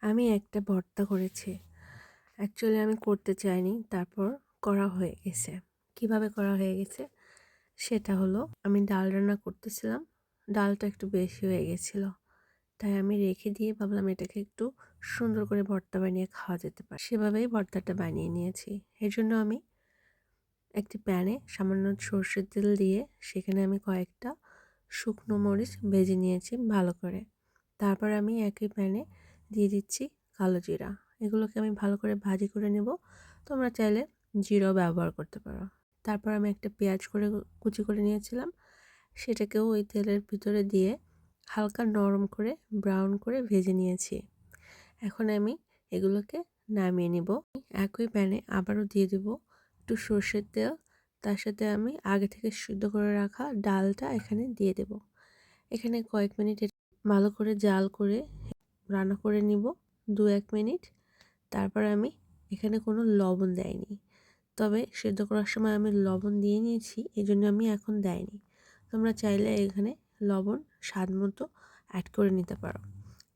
আমি একটা ভর্তা করেছি। অ্যাকচুয়ালি আমি করতে চাইনি, তারপর করা হয়ে গেছে। কিভাবে করা হয়ে গেছে? সেটা হলো আমি ডাল রান্না করতেছিলাম। ডালটা একটু বেশি হয়ে গেছিল। তাই আমি রেখে দিয়ে ভাবলাম এটাকে একটু সুন্দর করে ভর্তা বানিয়ে খাওয়া যেতে পারে। সেভাবেই ভর্তাটা বানিয়ে নিয়েছি। এর জন্য আমি একটি প্যানে সামান্য সর্ষের তেল দিয়ে সেখানে আমি কয়েকটা শুকনো মরিচ ভেজে নিয়েছি ভালো করে। তারপর আমি একই প্যানে দিয়ে দিচ্ছি কালো জিরা। এগুলোকে আমি ভালো করে ভাজি করে নেব। তোমরা চাইলে জিরাও ব্যবহার করতে পারো। তারপর আমি একটা পেঁয়াজ কুচি করে নিয়েছিলাম। সেটাকেও ওই তেলের ভিতরে দিয়ে হালকা নরম করে ব্রাউন করে ভেজে নিয়েছি। এখন আমি এগুলোকে নামিয়ে নিব। একই প্যানে আবারও দিয়ে দেব একটু সর্ষের তেল। তার সাথে আমি আগে থেকে সিদ্ধ করে রাখা ডালটা এখানে দিয়ে দেব। এখানে কয়েক মিনিট ভালো করে জাল করে রান্না করে নিব 2-1 মিনিট। তারপর আমি এখানে কোনো লবণ দেইনি, তবে সেদ্ধ করার সময় আমি লবণ দিয়ে নিয়েছি, এই জন্য আমি এখন দেইনি। তোমরা চাইলে এখানে লবণ স্বাদ মতো অ্যাড করে নিতে পারো।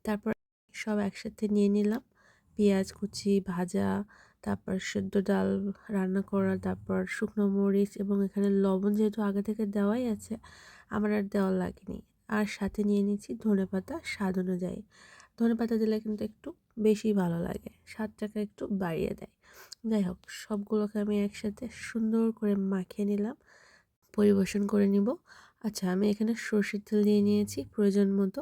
তারপর সব একসাথে নিয়ে নিলাম। পেঁয়াজ কুচি ভাজা, তারপর সেদ্ধ ডাল রান্না করা, তারপর শুকনো মরিচ এবং এখানে লবণ যেহেতু আগে থেকে দেওয়াই আছে, আমার আর দেওয়া লাগেনি। আর সাথে নিয়ে নিচ্ছি ধনেপাতা স্বাদ অনুযায়ী। ধনেপাতা দিলে কিন্তু একটু বেশি ভালো লাগে, স্বাদটাকে একটু বাড়িয়ে দেয়। যাই হোক, সবগুলোকে আমি একসাথে সুন্দর করে মাখিয়ে নিলাম, পরিবেশন করে নিব। আচ্ছা, আমি এখানে সরষের তেল দিয়ে নিয়েছি প্রয়োজন মতো।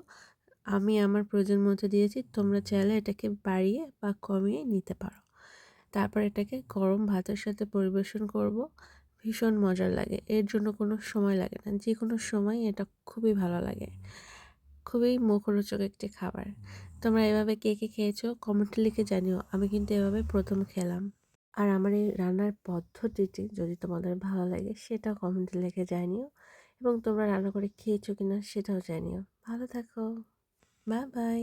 আমি আমার প্রয়োজন মতো দিয়েছি, তোমরা চাইলে এটাকে বাড়িয়ে বা কমিয়ে নিতে পারো। তারপর এটাকে গরম ভাতের সাথে পরিবেশন করব। ভীষণ মজার লাগে, এর জন্য কোনো সময় লাগে না, যে কোনো সময় এটা খুবই ভালো লাগে। খুবই মুখরোচক একটি খাবার। তোমরা এভাবে কে কে খেয়েছো কমেন্টে লিখে জানিও। আমি কিন্তু এভাবে প্রথম খেলাম। আর আমার এই রান্নার পদ্ধতিটি যদি তোমাদের ভালো লাগে সেটাও কমেন্টে লিখে জানিও, এবং তোমরা রান্না করে খেয়েছো কিনা সেটাও জানিও। ভালো থাকো। Bye bye.